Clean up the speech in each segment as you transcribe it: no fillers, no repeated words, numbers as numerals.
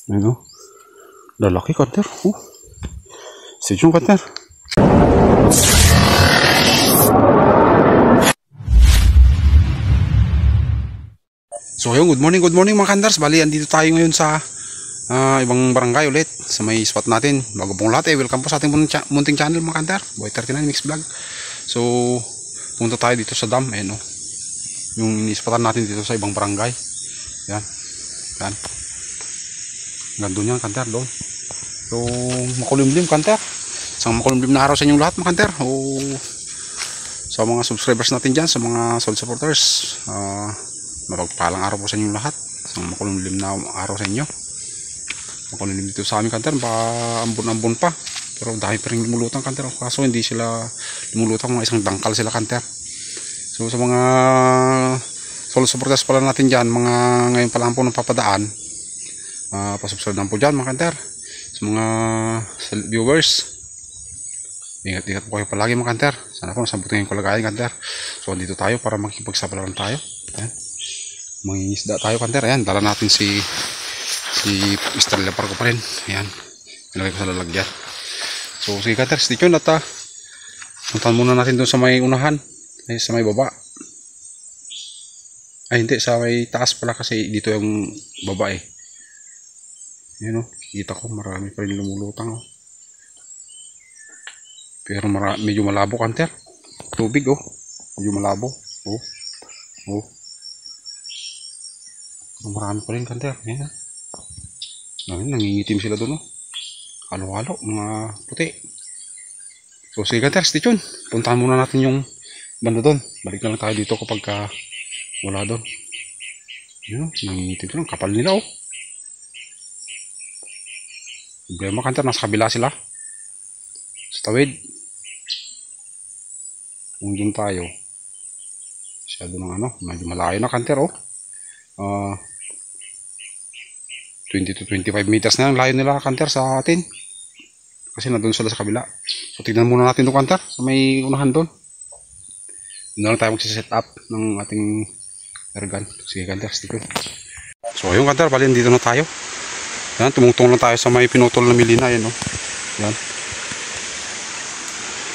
Ayun, oh. Lalaki, kanter. Oh. Stay tuned, kanter. So ayun, good morning mga kandars. Bali, andito tayo ngayon sa ibang barangay ulit sa may spot natin. Bago pong lahat, welcome po sa ating munting channel mga kandar, Boy 39 Mix Vlog. So punta tayo dito sa dam, no? Yung inispatan natin dito sa ibang barangay. Yan, yan, gandun yan kandar doon. So makulimlim kandar, isang makulimlim na araw sa inyong lahat mga kandar. Sa mga subscribers natin dyan, sa mga solid supporters, mapagpalang araw po sa inyong lahat. Isang makulimlim na araw sa inyo. Makulimlim dito sa amin kanter, ambon-ambon pa, pero dahil pa rin lumulutang kanter. Kaso hindi sila lumulutang, mga isang dangkal sila kanter. So sa mga solid supporters pala natin dyan, mga ngayon pa lang po ng papadaan, pasubscribe lang po dyan mga kanter. Sa mga viewers, ingat-ingat po kayo palagi mga kanter. Sana po nasabutin yung kalagayan kanter. So dito tayo para makipagsapalaran tayo. Ayan, mangingisda tayo kanter. Ayan, dala natin si Estrella Parko pa rin. Ayan, nilagay ko sa lalagyan. So sige kanter, stay tuned at puntahan muna natin doon sa may unahan, ay sa may baba. Ay hindi, sa may taas pala, kasi dito yung baba eh. Ayan, kita ko marami pa rin lumulutang. Pero medyo malabo kanter. Tubig medyo malabo. Marami pa rin kanter. Ayan, nangingitim sila doon. Halo-halo, mga puti. So sige kanter, stay tuned. Puntahan muna natin yung banda doon. Balik na lang tayo dito kapag wala doon. Ayan, nangingitim sila. Kapal nila Problema kanter, nasa kabila sila, sa tawid. Kung doon tayo, masyado ng medyo malayo na kanter. 20 to 25 meters na ang layo nila kanter sa atin, kasi na doon sila sa kabila. So tignan muna natin doon kanter, sa may unahan doon. Doon na lang tayo magsiset up ng ating airgun. Sige kanter, stick. So ayun kanter, bali dito na tayo. Yan, tumungtong lang tayo sa may pinutol na milina. Yan, yan.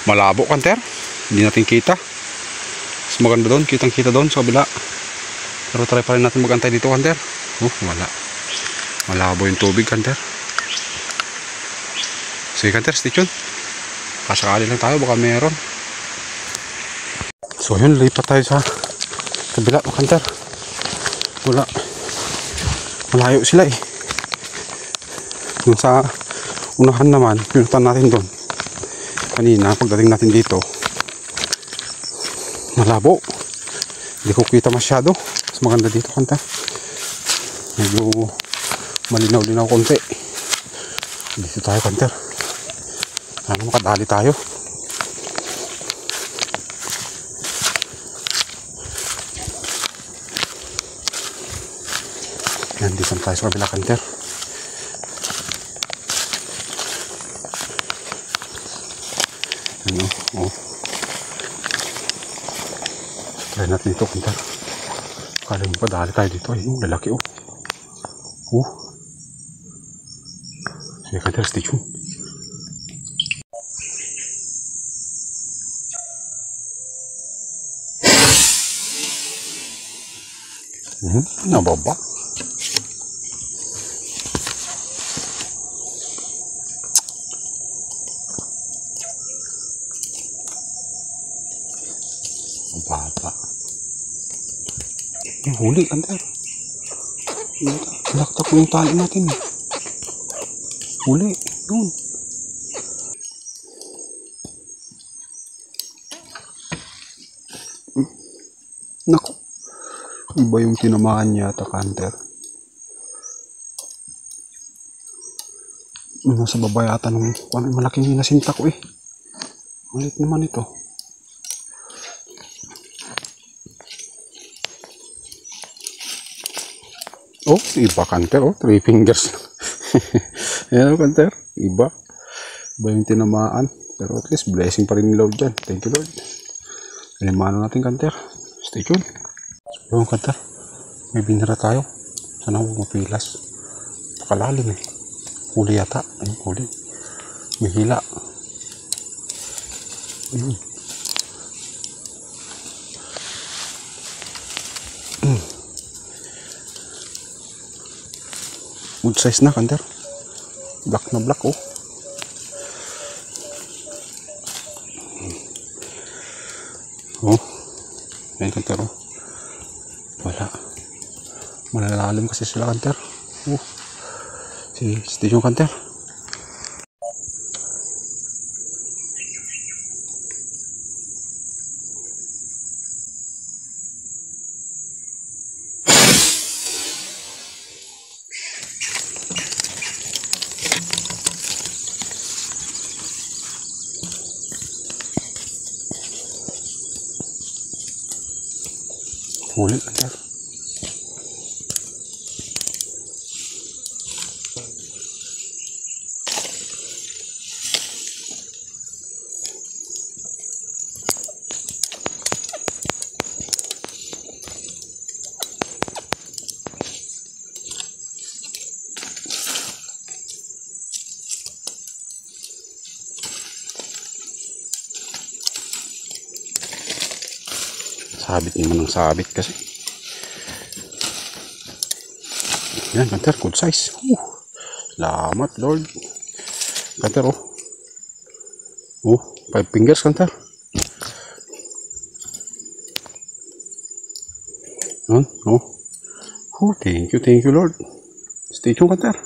Malabo kanter, hindi natin kita. Mas maganda doon, kitang kita doon sa kabila. Pero try pa rin natin magantay dito kanter. Wala, malabo yung tubig kanter. Sige kanter, stay tuned. Kasakali lang tayo, baka meron. So yun, lipat tayo sa kabila kanter. Wala, malayo sila eh. Yung sa unahan naman, pinutan natin doon kanina, pagdating natin dito malabo, hindi ko kita masyado. Mas maganda dito kanta, medyo malinaw-linaw konti. Dito tayo kanter, sana makadali tayo. Yan, dito tayo sa kabila kanter. Try natin ito kanter. Kala mo pa dali tayo dito. Ayun, lalaki sige kanter, stay tuned. Nababa. Baba. Huli kanter. Naktak mo yung tali natin eh. Huli. Yun. Naku. Iba yung tinamaan niya ata kanter. Nasa baba yata nung malaking hinasinta ko eh. Malit naman ito. Iba kanter, 3 fingers. Ayan kanter, iba yung tinamaan. Pero at least blessing pa rin ni Lord dyan. Thank you Lord. Alimahan natin kanter. Stay tuned. So yung kanter, may binira tayo. Sana huwag mapilas. Napakalalim eh. Huli yata. Ayun, huli. May hila. Ayun. Good size na, kanter. Black na black, oh. Oh. Ayun, kanter, oh. Wala. Malalalim kasi sila, kanter. Oh. Si yung kanter. Huli, kanter. Sabit naman ng sabit kasi. Yan, kanter, good size. Salamat, Lord. Kanter, oh. 5 fingers, kanter. Yan, thank you, Lord. Stay tuned, kanter.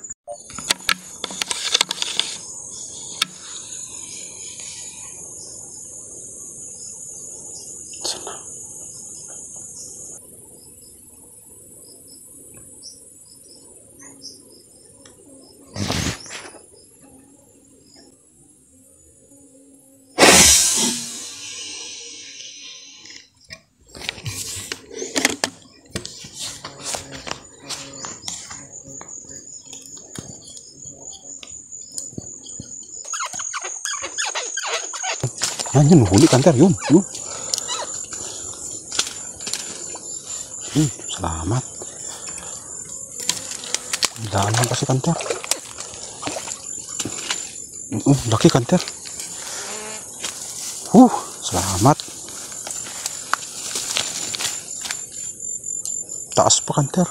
Yan, huli, kanter, yun. Salamat. Dalang kasi, kanter. Laki, kanter. Salamat. Taas pa, kanter.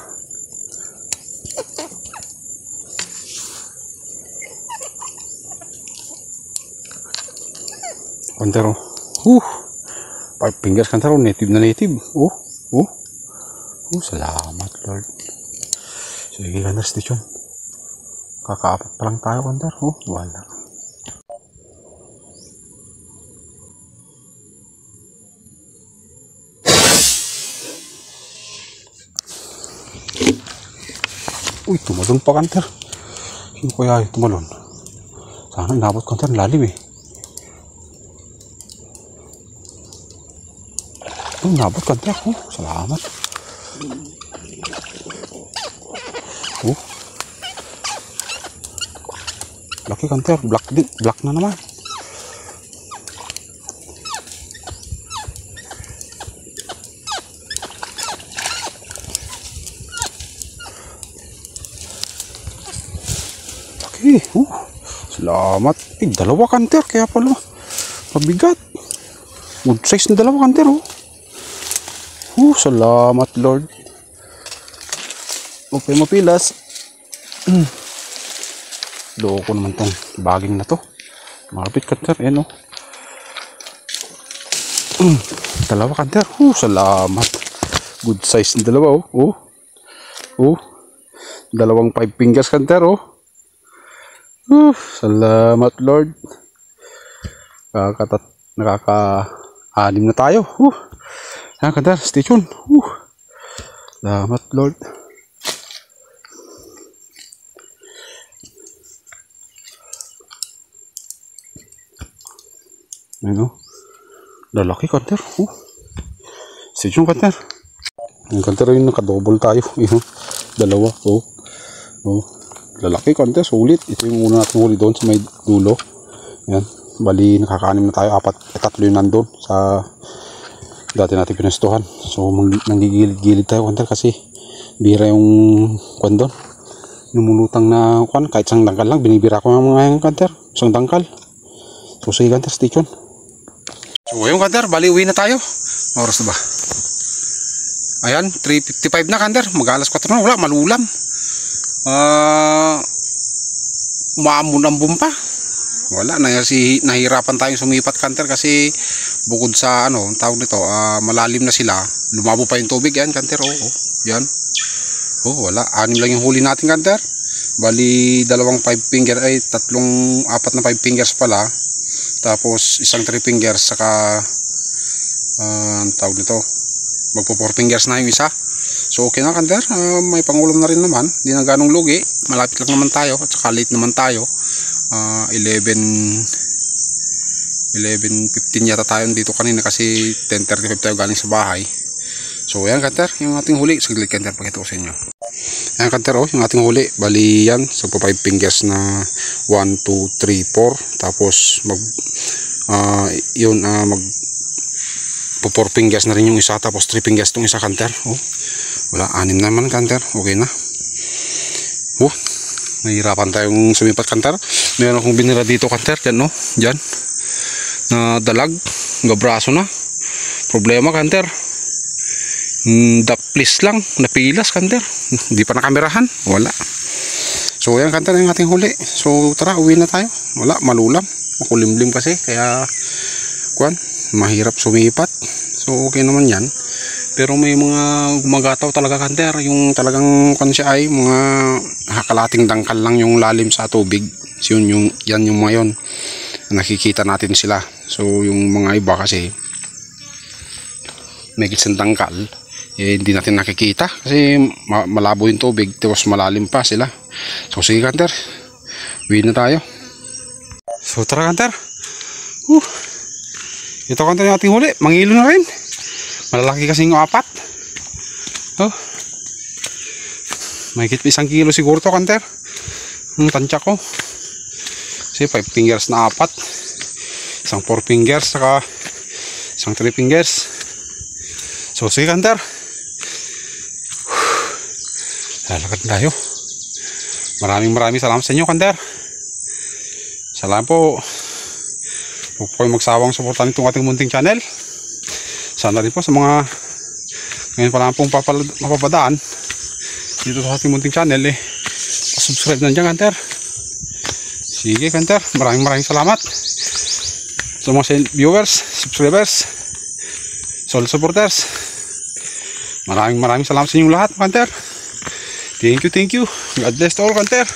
Kanter, 5 fingers, kanter, native na native. Salamat, Lord. Sige, kanter, station. Kakaapat pa lang tayo, kanter. Wala. Tumalon pa, kanter. Sino kaya tumalon? Sana inabot, kanter, lalim eh. Nabot, kanter. Salamat. Laki, kanter. Black na naman. Laki. Salamat. Dalawa, kanter. Kaya pala mabigat. Good size na dalawa, kanter. Salamat, Lord. Okay, mapilas. Loko naman tong baging na to. Malapit, kanter. Ayan, dalawa, kanter. Salamat. Good size na dalawa, dalawang 5 fingers, kanter, salamat, Lord. Nakaka-anim na tayo. Yan, kanter, stay tuned. Salamat, Lord. Ano? Lalaki, kanter. Stay tuned, kanter. Yung kanter yung nakadouble tayo. Dalawa. Lalaki, kanter. Sulit. Ito yung una natin huli doon sa may dulo. Yan. Bali, nakakaanim na tayo. 3 yung nandun sa dati natin pinestuhan. So nanggigilid-gilid tayo, kanter, kasi bira yung kwan doon. Lumulutang na kwan, kahit isang dangkal lang, binibira ko ng mga kanter, isang dangkal. So sige kanter, stay tuned. So yung kanter, bali uwi na tayo. Oras na ba? Ayan, 3:55 na kanter, mag-alas 4 na, wala, malulam. Maamon-ambon pa. Wala, nahirapan tayong sumipat kanter kasi bukod sa ano, tawag nito, malalim na sila, lumabo pa yung tubig yan kanter, yan. Wala, 6 lang yung huli natin kanter. Bali, 2 5 finger, apat na 5 fingers pala. Tapos, isang 3 fingers, saka, tawag nito, magpo 4 fingers na yung isa. So, okay na kanter, may pangulam na rin naman. Hindi na ganong lugi, malapit lang naman tayo, at saka late naman tayo. 11:15 yata tayo dito kanina kasi 10:35 tayo galing sa bahay. So yan kanter, yung ating huli. Saglit kanter, pakita ko sa inyo. Yan kanter, yung ating huli. Bali yan, so 5 fingers na 1, 2, 3, 4. Tapos mag 4 fingers na rin yung isa. Tapos 3 fingers itong isa kanter. Wala, 6 naman kanter. Okay na. Nahihirapan tayong sumipat kanter. Meron akong binira dito kanter. Yan dyan. Na dalag. Gabraso na. Problema kanter. Daplis lang. Napilas kanter. Hindi pa nakamerahan. Wala. So yan kanter yung ating huli. So tara, uwi na tayo. Wala, malulam. Makulimlim kasi. Kaya mahirap sumipat. So okay naman yan. Pero may mga gumagataw talaga kanter, yung talagang siya ay mga kalating dangkal lang yung lalim sa tubig. So yan yung mga yun. Nakikita natin sila. So yung mga iba kasi may kisang dangkal, hindi natin nakikita kasi malabo yung tubig, tapos malalim pa sila. So sige kanter, uwi na tayo. So tara kanter. Ito kanter yung ating huli, mangilo na rin. Malalaki kasi yung 4. Mahigit 1 kilo siguro to kanter. Ang tansya ko. Kasi 5 fingers na 4. Isang 4 fingers, saka isang 3 fingers. So sige kanter. Lalakad tayo. Maraming salamat sa inyo kanter. Salamat po. Huwag po kayong magsawang suportahan itong ating munting channel. Sana rin po sa mga ngayon pa lang pong mapapadaan dito sa ating munting channel, subscribe na dyan kanter. Sige kanter, maraming salamat sa mga viewers, subscribers, solid supporters. Maraming salamat sa inyong lahat kanter. Thank you. God bless to all kanter.